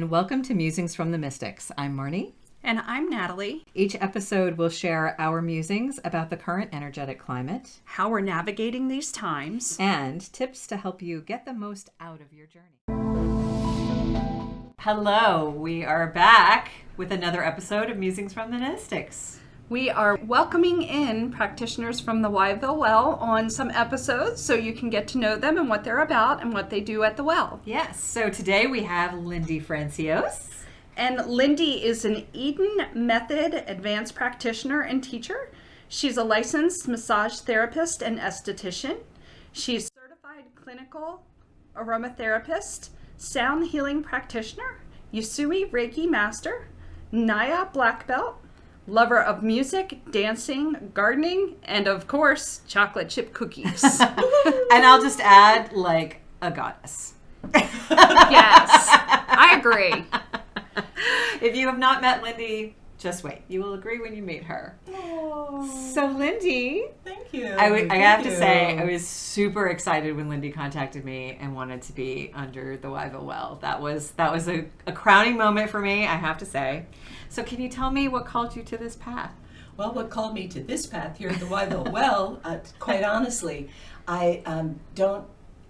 and welcome to Musings from the Mystics. I'm Marnie. And I'm Natalie. Each episode will share our musings about the current energetic climate, how we're navigating these times, and tips to help you get the most out of your journey. Hello, we are back with another episode of Musings from the Mystics. We are welcoming in practitioners from the Wyville Well on some episodes so you can get to know them and what they're about and what they do at the well. Yes, so today we have Lindy Franciose. And Lindy is an Eden Method advanced practitioner and teacher. She's a licensed massage therapist and esthetician. She's certified clinical aromatherapist, sound healing practitioner, Usui Reiki master, Naya black belt, lover of music, dancing, gardening, and of course, chocolate chip cookies. And I'll just add, like, a goddess. Yes, I agree. If you have not met Lindy, just wait. You will agree when you meet her. Oh, So Lindy, thank you. I have to say, I was super excited when Lindy contacted me and wanted to be under the Wyville Well. That was a crowning moment for me, I have to say. So can you tell me what called you to this path? Well, what called me to this path here at the Wyville Well, quite honestly, I'm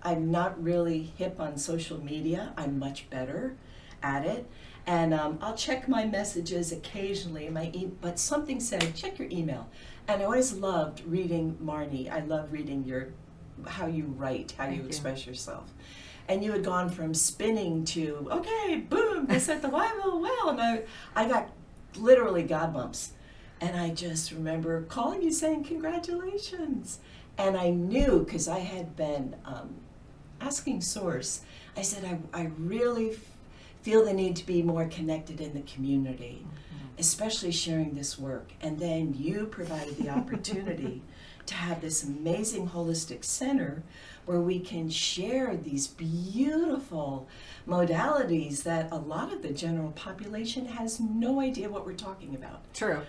not really hip on social media. I'm much better at it. And I'll check my messages occasionally, but something said, check your email. And I always loved reading Marnie. I love reading how you write, how you express yourself. And you had gone from spinning to, okay, boom, this at the Wyville Well. And I got literally God bumps. And I just remember calling you saying, congratulations. And I knew, because I had been asking Source, I said, I really feel the need to be more connected in the community, especially sharing this work. And then you provided the opportunity to have this amazing holistic center where we can share these beautiful modalities that a lot of the general population has no idea what we're talking about. True.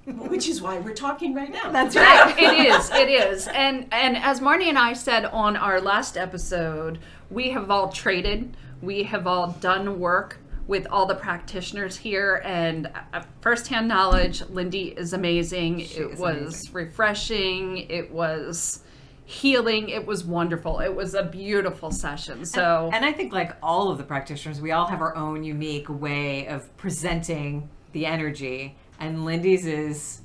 Which is why we're talking right now. That's right. It is. And as Marnie and I said on our last episode, we have all traded. We have all done work with all the practitioners here, and firsthand knowledge, Lindy is amazing. It was refreshing. It was healing. It was wonderful. It was a beautiful session. So, and I think, like all of the practitioners, we all have our own unique way of presenting the energy, and Lindy's is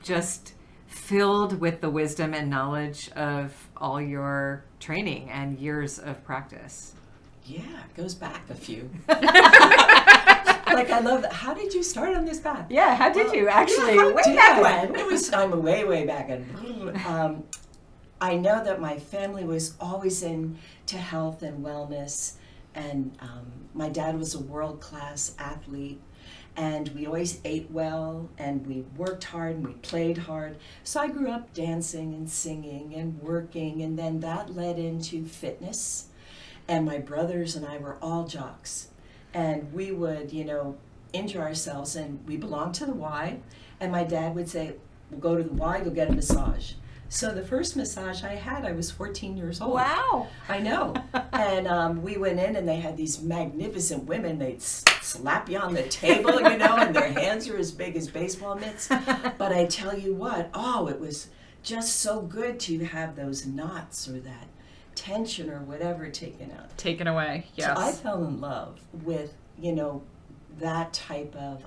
just filled with the wisdom and knowledge of all your training and years of practice. Yeah, it goes back a few. Like, I love that. How did you start on this path? Yeah, how did you actually? Way back when. I'm way back. I know that my family was always into health and wellness, and my dad was a world-class athlete, and we always ate well, and we worked hard, and we played hard. So I grew up dancing and singing and working, and then that led into fitness. And my brothers and I were all jocks. And we would, injure ourselves, and we belonged to the Y. And my dad would say, we'll go to the Y, go get a massage. So the first massage I had, I was 14 years old. Wow. I know. And we went in, and they had these magnificent women. They'd slap you on the table, and their hands are as big as baseball mitts. But I tell you what, it was just so good to have those knots or that tension or whatever taken away. Yes. So I fell in love with that type of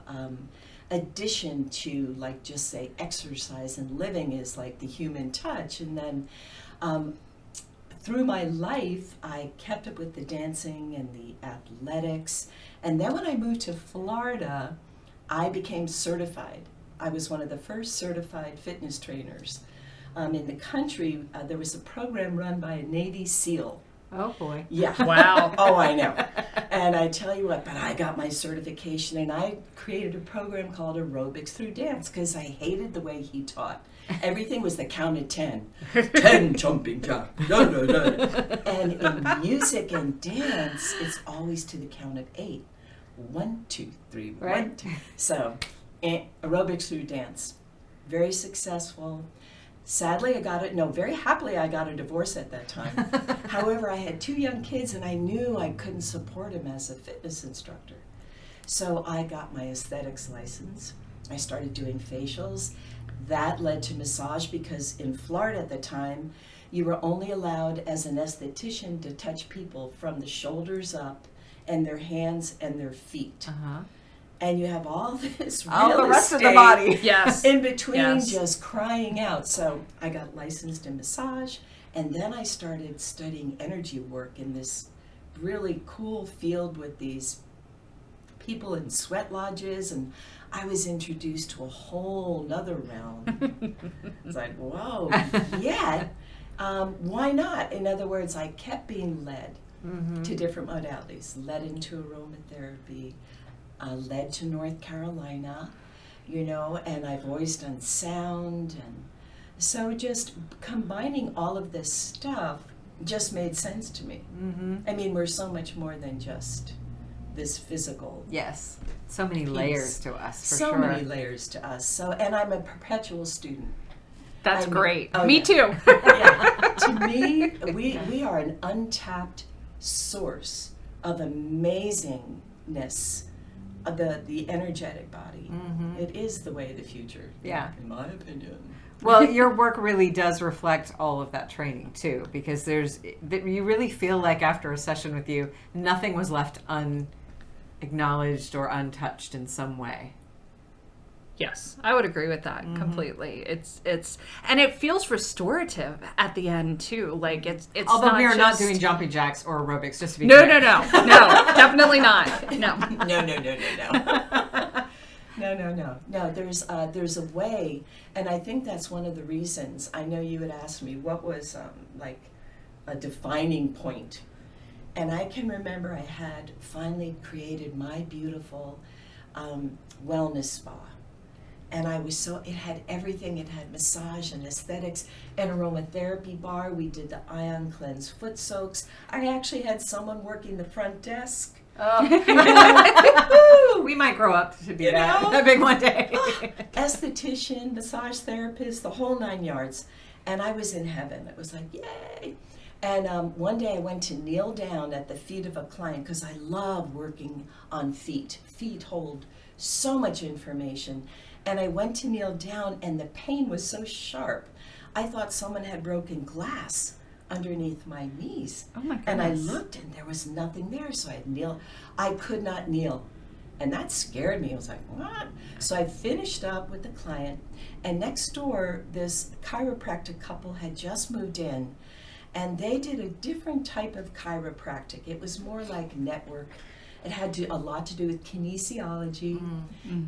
addition to, like, just say exercise and living is like the human touch. And then through my life I kept up with the dancing and the athletics, and then when I moved to Florida I became certified. I was one of the first certified fitness trainers in the country. There was a program run by a Navy SEAL. Oh, boy. Yeah. Wow. Oh, I know. And I tell you what, but I got my certification, and I created a program called Aerobics Through Dance because I hated the way he taught. Everything was the count of 10. 10 jumping jack. And in music and dance, it's always to the count of 8. 1, 2, 3, right. 1, 2. So, Aerobics Through Dance. Very successful. Sadly, very happily I got a divorce at that time. However, I had 2 young kids and I knew I couldn't support him as a fitness instructor. So I got my aesthetics license. I started doing facials. That led to massage because in Florida at the time, you were only allowed as an esthetician to touch people from the shoulders up and their hands and their feet. Uh-huh. And you have all this All real the rest of the estate body. Yes. in between Yes. just crying out. So I got licensed in massage, and then I started studying energy work in this really cool field with these people in sweat lodges, and I was introduced to a whole nother realm. It's like, whoa, yeah, why not? In other words, I kept being led to different modalities, led into aromatherapy, led to North Carolina, and I've always done sound, and so just combining all of this stuff just made sense to me. I mean, we're so much more than just this physical. Yes. So many layers to us, for so sure. many layers to us. So, and I'm a perpetual student. That's I mean- great. oh, Me yeah. too. Yeah. To me, we are an untapped source of amazingness of the energetic body. It is the way of the future. Yeah. In my opinion. Well, your work really does reflect all of that training too, because you really feel like after a session with you, nothing was left unacknowledged or untouched in some way. Yes, I would agree with that completely. It's and it feels restorative at the end too. Like it's Although not we are not just- doing jumping jacks or aerobics, just to be No, clear. no, definitely not. No. No. There's a way, and I think that's one of the reasons. I know you had asked me what was like a defining point, and I can remember I had finally created my beautiful wellness spa. And it had everything. It had massage and aesthetics, an aromatherapy bar. We did the ion cleanse foot soaks. I actually had someone working the front desk. Oh. We might grow up to be that big one day. Esthetician, massage therapist, the whole 9 yards. And I was in heaven. It was like, yay. And one day I went to kneel down at the feet of a client because I love working on feet. Feet hold so much information. And I went to kneel down, and the pain was so sharp. I thought someone had broken glass underneath my knees. Oh my And I goodness. looked, and there was nothing there, so I could not kneel. And that scared me. I was like, what? So I finished up with the client, and next door, this chiropractic couple had just moved in, and they did a different type of chiropractic. It was more like network. It had a lot to do with kinesiology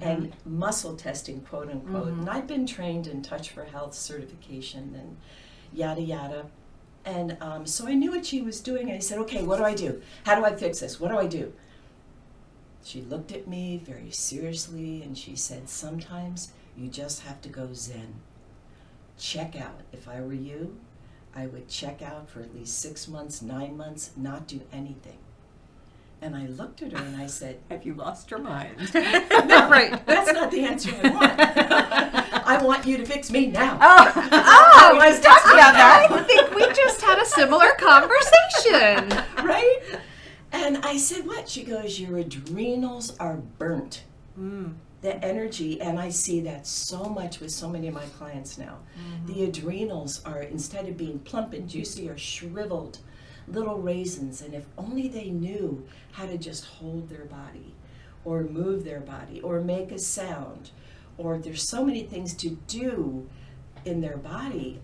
and muscle testing, quote unquote. And I've been trained in Touch for Health certification and yada yada. And so I knew what she was doing. And I said, okay, what do I do? How do I fix this? What do I do? She looked at me very seriously and she said, sometimes you just have to go zen. Check out. If I were you, I would check out for at least 6 months, 9 months, not do anything. And I looked at her and I said, Have you lost your mind? Right. that's not the answer I want. I want you to fix me now. Oh, let's talk about that. I think we just had a similar conversation. Right? And I said, what? She goes, your adrenals are burnt. The energy, and I see that so much with so many of my clients now. The adrenals are, instead of being plump and juicy, are shriveled little raisins, and if only they knew how to just hold their body or move their body or make a sound, or there's so many things to do in their body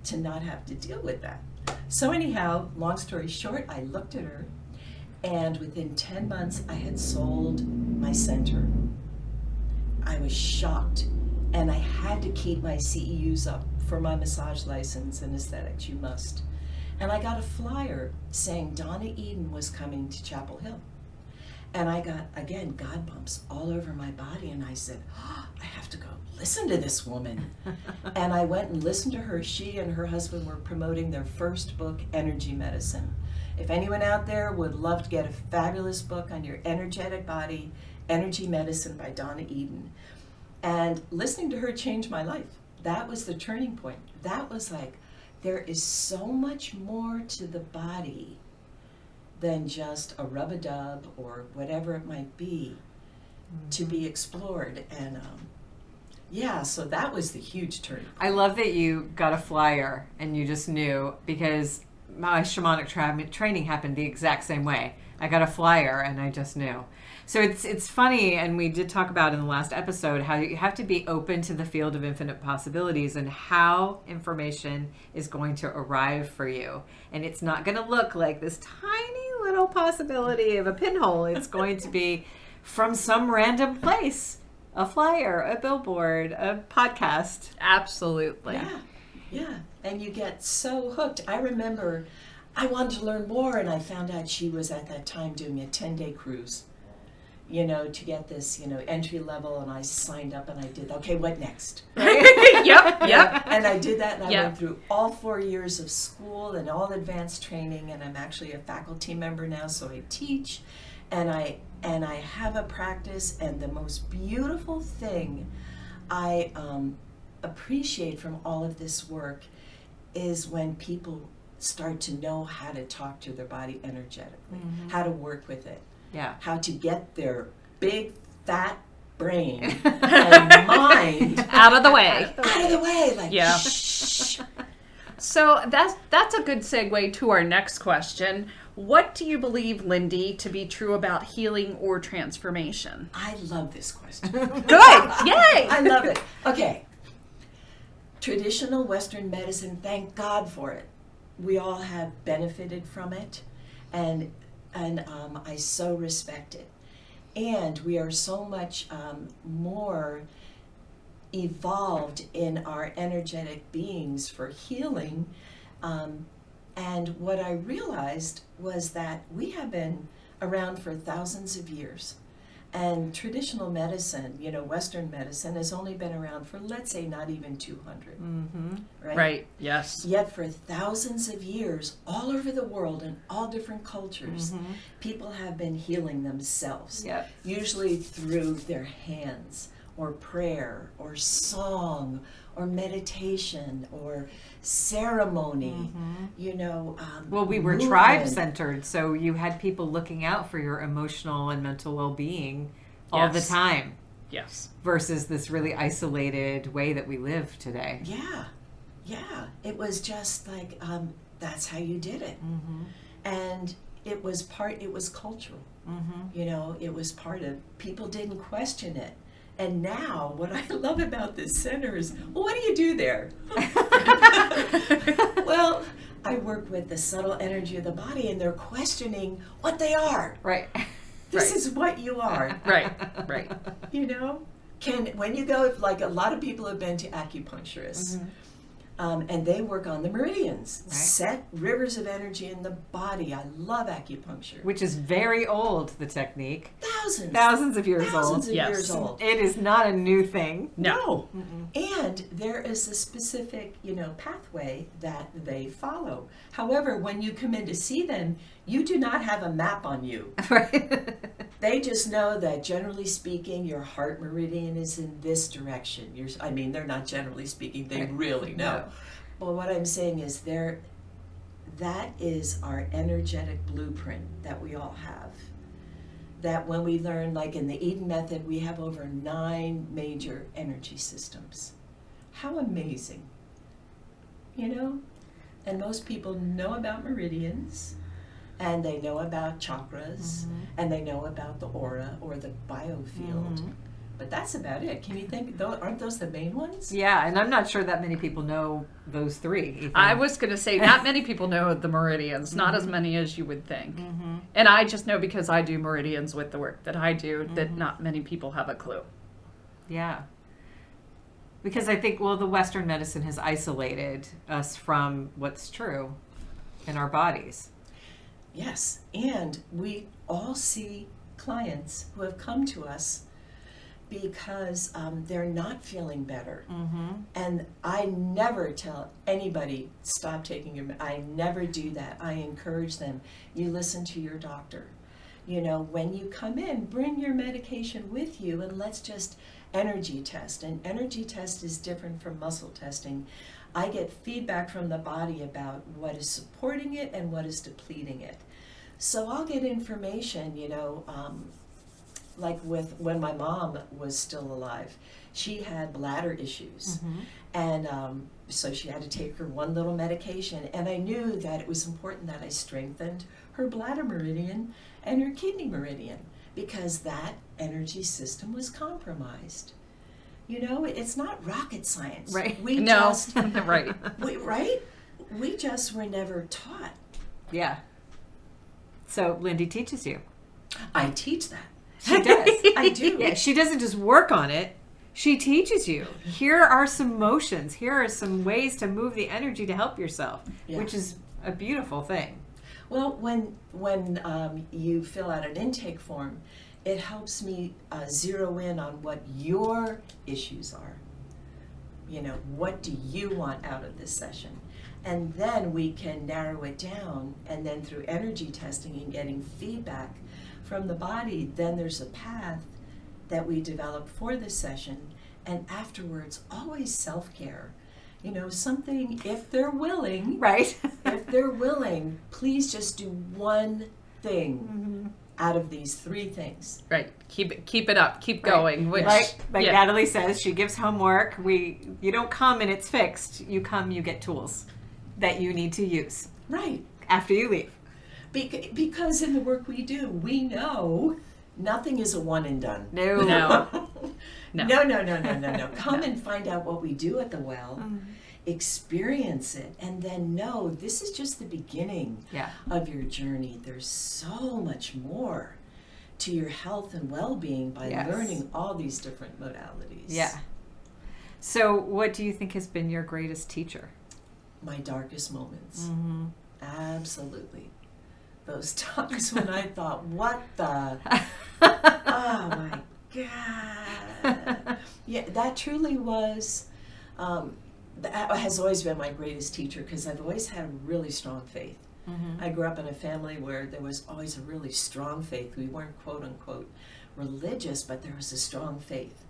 to not have to deal with that. So anyhow, long story short, I looked at her, and within 10 months I had sold my center. I was shocked, and I had to keep my CEUs up for my massage license and aesthetics. You must. And I got a flyer saying Donna Eden was coming to Chapel Hill. And I got, again, God bumps all over my body. And I said, oh, I have to go listen to this woman. And I went and listened to her. She and her husband were promoting their first book, Energy Medicine. If anyone out there would love to get a fabulous book on your energetic body, Energy Medicine by Donna Eden. And listening to her changed my life. that was the turning point. That was like, there is so much more to the body than just a rub-a-dub or whatever it might be to be explored. And so that was the huge turning point. I love that you got a flyer and you just knew, because my shamanic training happened the exact same way. I got a flyer and I just knew. So it's funny, and we did talk about in the last episode how you have to be open to the field of infinite possibilities and how information is going to arrive for you. And it's not going to look like this tiny little possibility of a pinhole. It's going to be from some random place, a flyer, a billboard, a podcast. Absolutely. Yeah. And you get so hooked. I remember I wanted to learn more, and I found out she was at that time doing a 10-day cruise, to get this, entry level, and I signed up and I did, okay, what next? Yep. And I did that, and I went through all 4 years of school and all advanced training, and I'm actually a faculty member now, so I teach, and I have a practice. And the most beautiful thing I appreciate from all of this work is when people start to know how to talk to their body energetically, how to work with it, how to get their big fat brain and mind out of the way. Like, shh. So that's a good segue to our next question. What do you believe, Lindy, to be true about healing or transformation? I love this question. Good. Yay. I love it. Okay. Traditional Western medicine, thank God for it. We all have benefited from it, and I so respect it. And we are so much more evolved in our energetic beings for healing. And what I realized was that we have been around for thousands of years. And traditional medicine, Western medicine, has only been around for, let's say, not even 200. Right, yes. Yet for thousands of years, all over the world, in all different cultures, people have been healing themselves. Usually through their hands, or prayer, or song, or meditation, or ceremony, Well, we were movement. tribe-centered, so you had people looking out for your emotional and mental well-being all the time. Yes. Versus this really isolated way that we live today. Yeah. It was just like, that's how you did it. And it was cultural. It was part of, people didn't question it. And now, what I love about this center is, well, what do you do there? Well, I work with the subtle energy of the body, and they're questioning what they are. Right. This is what you are. Right. When you go, like a lot of people have been to acupuncturists, and they work on the meridians, set rivers of energy in the body. I love acupuncture. Which is very old, the technique. Thousands of years old. Years old. It is not a new thing. No. And there is a specific, pathway that they follow. However, when you come in to see them, you do not have a map on you. Right. They just know that, generally speaking, your heart meridian is in this direction. They're not generally speaking, they really know. No. But what I'm saying is that is our energetic blueprint that we all have. That when we learn, like in the Eden method, we have over 9 major energy systems. How amazing. And most people know about meridians, and they know about chakras, and they know about the aura or the biofield. But that's about it. Can you think, aren't those the main ones? Yeah, and I'm not sure that many people know those 3. Even. I was going to say, not many people know the meridians, not as many as you would think. And I just know, because I do meridians with the work that I do, that not many people have a clue. Yeah. Because I think, the Western medicine has isolated us from what's true in our bodies. Yes, and we all see clients who have come to us because they're not feeling better. And I never tell anybody, stop taking your, I never do that. I encourage them, you listen to your doctor. When you come in, bring your medication with you and let's just energy test. And energy test is different from muscle testing. I get feedback from the body about what is supporting it and what is depleting it. So I'll get information, like with when my mom was still alive, she had bladder issues. And so she had to take her one little medication. And I knew that it was important that I strengthened her bladder meridian and her kidney meridian because that energy system was compromised. It's not rocket science. Right. Right. We just were never taught. Yeah. So Lindy teaches you. I teach that. She does. I do. Yeah, she doesn't just work on it. She teaches you. Here are some motions. Here are some ways to move the energy to help yourself, which is a beautiful thing. Well, when you fill out an intake form, it helps me zero in on what your issues are. What do you want out of this session? And then we can narrow it down, and then through energy testing and getting feedback from the body, then there's a path that we develop for this session. And afterwards, always self-care. Something, if they're willing, Right. if they're willing, please just do one thing out of these 3 things. Right. Keep it up. Keep going. Which, Right. Like Natalie says, she gives homework. You don't come and it's fixed. You come, you get tools that you need to use. Right. After you leave. Because in the work we do, we know nothing is a one and done. No. No. Come and find out what we do at the well, experience it, and then know this is just the beginning of your journey. There's so much more to your health and well-being by learning all these different modalities. Yeah. So what do you think has been your greatest teacher? My darkest moments. Absolutely. Those times when I thought, what the? Oh my God. Yeah, that truly was, that has always been my greatest teacher because I've always had really strong faith. I grew up in a family where there was always a really strong faith. We weren't quote unquote religious, but there was a strong faith,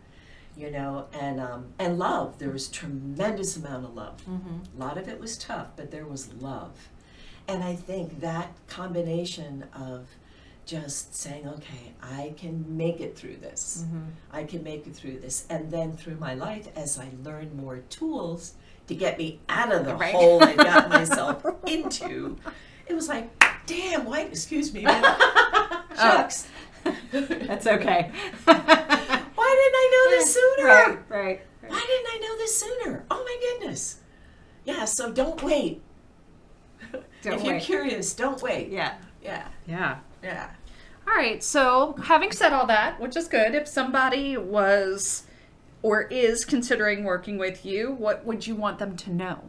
and love. There was tremendous amount of love. A lot of it was tough, but there was love. And I think that combination of just saying, okay, I can make it through this. I can make it through this. And then through my life, as I learn more tools to get me out of the hole I got myself into, it was like, damn, excuse me, shucks. That's okay. Why didn't I know this sooner? Right. Why didn't I know this sooner? Oh my goodness. Yeah, so don't wait. If you're curious, don't wait. Yeah. All right. So having said all that, which is good, if somebody was or is considering working with you, what would you want them to know?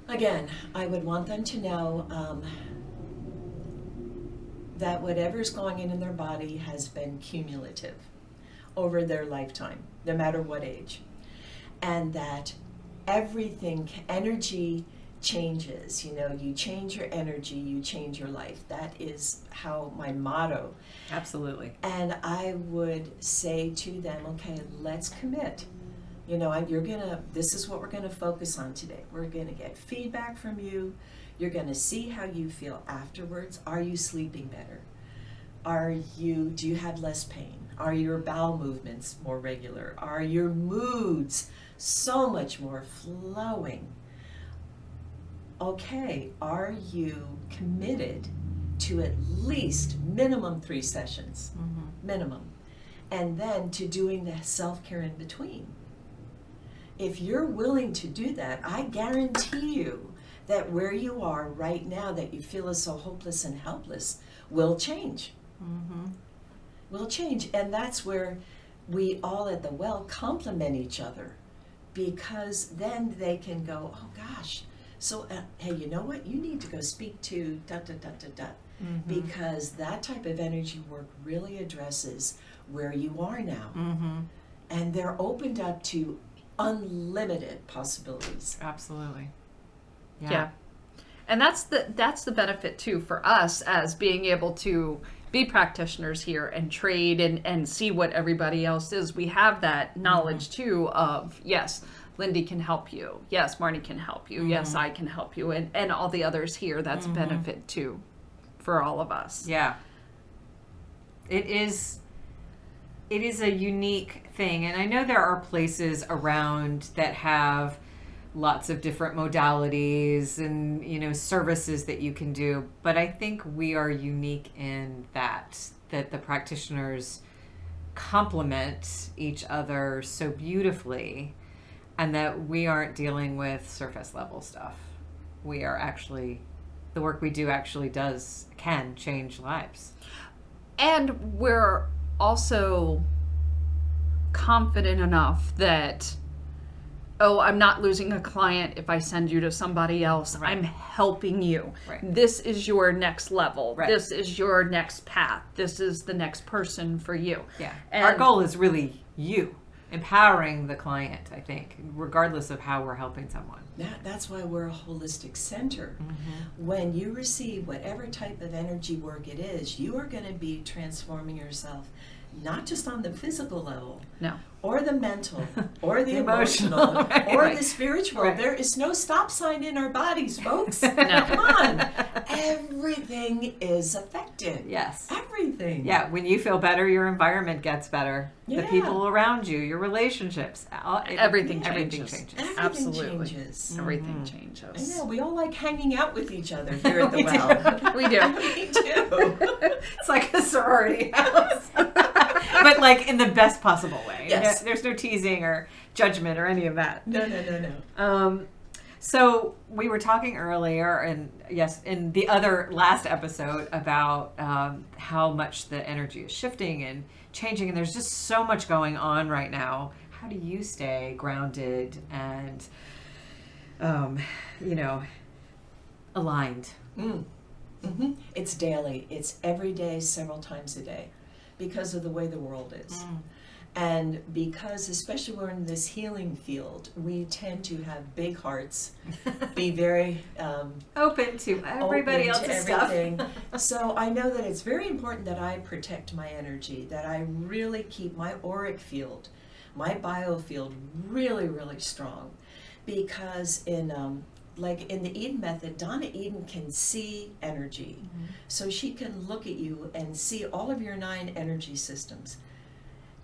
Again, I would want them to know that whatever's going in their body has been cumulative over their lifetime, no matter what age. And that everything, energy changes. You change your energy, you change your life. That is how my motto. Absolutely. And I would say to them, okay, let's commit. This is what we're gonna focus on today. We're gonna get feedback from you. You're gonna see how you feel afterwards. Are you sleeping better? Do you have less pain? Are your bowel movements more regular? Are your moods so much more flowing? Okay, are you committed to at least minimum 3 sessions, minimum, and then to doing the self-care in between? If you're willing to do that, I guarantee you that where you are right now that you feel is so hopeless and helpless will change. Will change, and that's where we all at the well complement each other, because then they can go, oh gosh, so, hey, you know what? You need to go speak to ... Because that type of energy work really addresses where you are now. And they're opened up to unlimited possibilities. Absolutely. Yeah. And that's the benefit too for us as being able to be practitioners here and trade and see what everybody else is. We have that knowledge too of, yes, Lindy can help you. Yes, Marnie can help you. Yes, I can help you. And all the others here, that's a benefit too for all of us. Yeah. It is a unique thing. And I know there are places around that have lots of different modalities and, you know, services that you can do. But I think we are unique in that the practitioners complement each other so beautifully, and that we aren't dealing with surface level stuff. We are actually, the work we do actually can change lives. And we're also confident enough that, oh, I'm not losing a client if I send you to somebody else. Right. I'm helping you. Right. This is your next level. Right. This is your next path. This is the next person for you. Yeah. And our goal is really you, empowering the client, I think, regardless of how we're helping someone. That's why we're a holistic center. When you receive whatever type of energy work it is, you are going to be transforming yourself, not just on the physical level, No. or the mental, or the Emotional, emotional, right, or right. the spiritual. Right. There is no stop sign in our bodies, folks. No. Come on. Everything is affected. Yes. Everything. Yeah, when you feel better, your environment gets better. The Yeah. people around you, your relationships, Everything everything changes. changes. Everything Absolutely. changes. Everything I changes. know, we all like hanging out with each other here at the We well. We do. Me too. It's like a sorority house. But like in the best possible way. Yes. There's no teasing or judgment or any of that. No. So we were talking earlier, and yes, in the last episode about how much the energy is shifting and changing, and there's just so much going on right now. How do you stay grounded and, aligned? It's daily. It's every day, several times a day, because of the way the world is. And because, especially we're in this healing field, we tend to have big hearts, be very Open to everybody open to else's stuff. everything. So I know that it's very important that I protect my energy, that I really keep my auric field, my biofield really, really strong. Because like in the Eden method, Donna Eden can see energy. So she can look at you and see all of your 9 energy systems.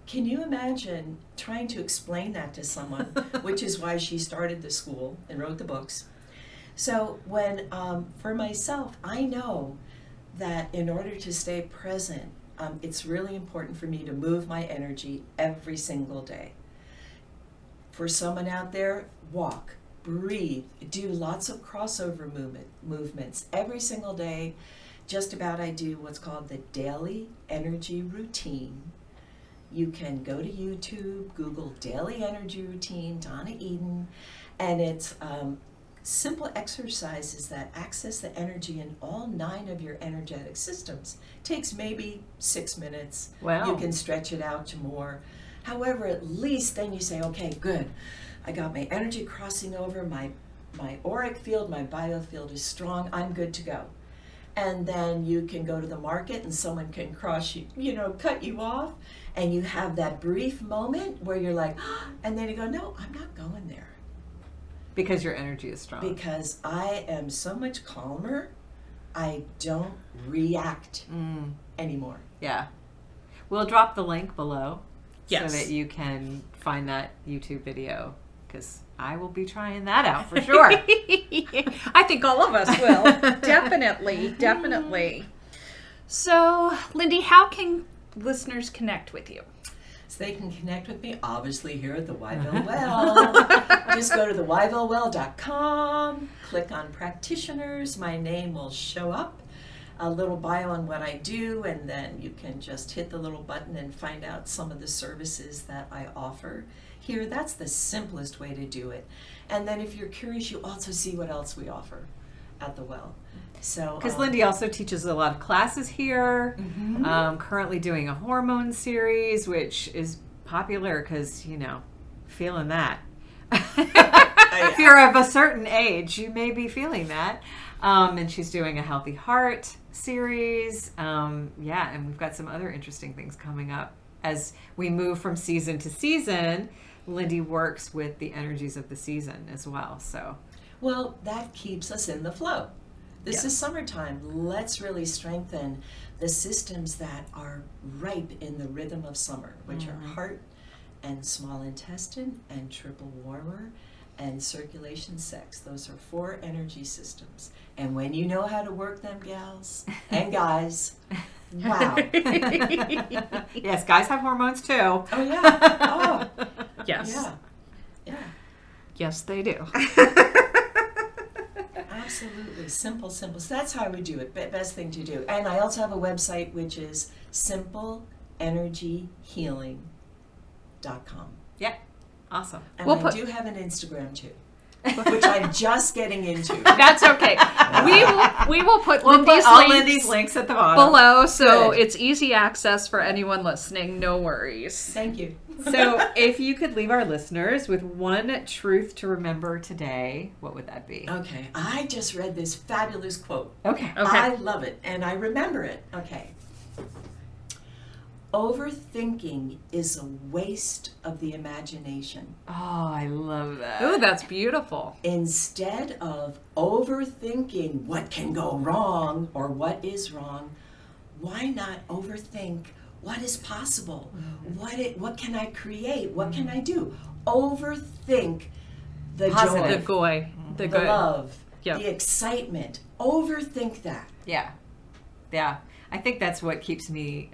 Can you imagine trying to explain that to someone, which is why she started the school and wrote the books. So when, for myself, I know that in order to stay present, it's really important for me to move my energy every single day. For someone out there, walk, breathe, do lots of crossover movements every single day. Just about I do what's called the daily energy routine. You can go to YouTube, Google Daily Energy Routine, Donna Eden, and it's simple exercises that access the energy in all 9 of your energetic systems. Takes maybe 6 minutes. Wow. You can stretch it out to more. However, at least then you say, okay, good. I got my energy crossing over, my auric field, my biofield is strong, I'm good to go. And then you can go to the market and someone can cut you off, and you have that brief moment where you're like, and then you go, no, I'm not going there. Because your energy is strong. Because I am so much calmer, I don't react anymore. Yeah. We'll drop the link below Yes. so that you can find that YouTube video, because I will be trying that out for sure. I think all of us will. Definitely. So, Lindy, how can listeners connect with you? So they can connect with me, obviously, here at the Wyville Well. Just go to thewivillewell.com, click on practitioners, my name will show up, a little bio on what I do, and then you can just hit the little button and find out some of the services that I offer here. That's the simplest way to do it. And then if you're curious, you also see what else we offer at the Well. So Because Lindy also teaches a lot of classes here, currently doing a hormone series, which is popular because, feeling that. If you're of a certain age, you may be feeling that. And she's doing a Healthy Heart series. And we've got some other interesting things coming up. As we move from season to season, Lindy works with the energies of the season as well. So, well, that keeps us in the flow. This is summertime. Let's really strengthen the systems that are ripe in the rhythm of summer, which are heart and small intestine and triple warmer and circulation sex. Those are 4 energy systems. And when you know how to work them, gals and guys, wow. Yes, guys have hormones too. Oh, yeah. Oh, Yes. yeah. Yes, they do. Absolutely. Simple. So that's how we do it. Best thing to do. And I also have a website, which is simpleenergyhealing.com. Yeah. Awesome. And We'll I do have an Instagram too, which I'm just getting into. That's okay. We will put We'll Lindy's put all links Lindy's links at the bottom. below, so Good. it's easy access for anyone listening. No worries. Thank you. So if you could leave our listeners with one truth to remember today, what would that be? Okay. I just read this fabulous quote. Okay. I love it, and I remember it. Okay. Overthinking is a waste of the imagination. Oh, I love that. Oh, that's beautiful. Instead of overthinking what can go wrong or what is wrong, why not overthink what is possible? What can I create? What can I do? Overthink the Positive. joy, The the good. love, Yep. the excitement. Overthink that. Yeah. I think that's what keeps me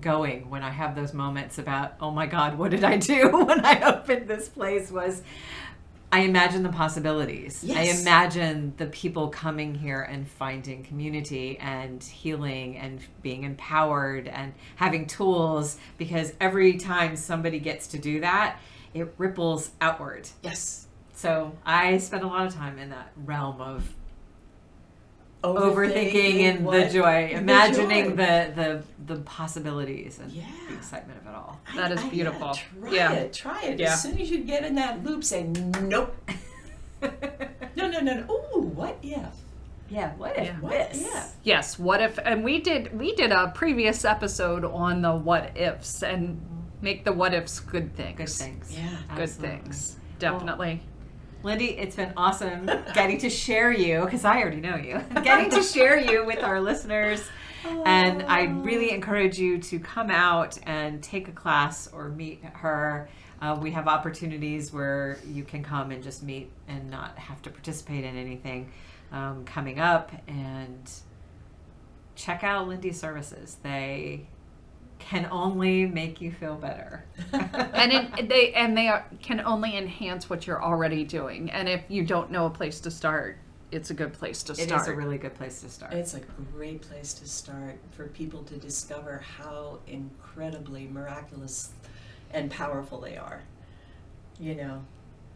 going when I have those moments about, oh my God, what did I do when I opened this place? Was I imagine the possibilities. Yes. I imagine the people coming here and finding community and healing and being empowered and having tools, because every time somebody gets to do that, it ripples outward. Yes. So I spend a lot of time in that realm of overthinking and the joy, imagining the possibilities and the excitement of it all. That is beautiful. Try it. Yeah. As soon as you get in that loop, say, nope. No. Ooh, what if? Yeah, what if What this? if? Yes, what if? And we did a previous episode on the what ifs and make the what ifs good things. Good things. Yeah. Good Absolutely. things. Definitely. Lindy, it's been awesome getting to share you, because I already know you, getting to share you with our listeners. And I really encourage you to come out and take a class or meet her. We have opportunities where you can come and just meet and not have to participate in anything coming up. And check out Lindy's services. They can only make you feel better. And can only enhance what you're already doing. And if you don't know a place to start, it's a good place to start. It is a really good place to start. It's a great place to start for people to discover how incredibly miraculous and powerful they are,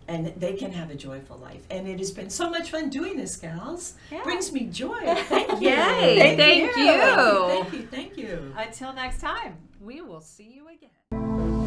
and they can have a joyful life. And it has been so much fun doing this, gals. Yeah. Brings me joy. Thank you. Yay. Thank you. Thank you. Until next time. We will see you again.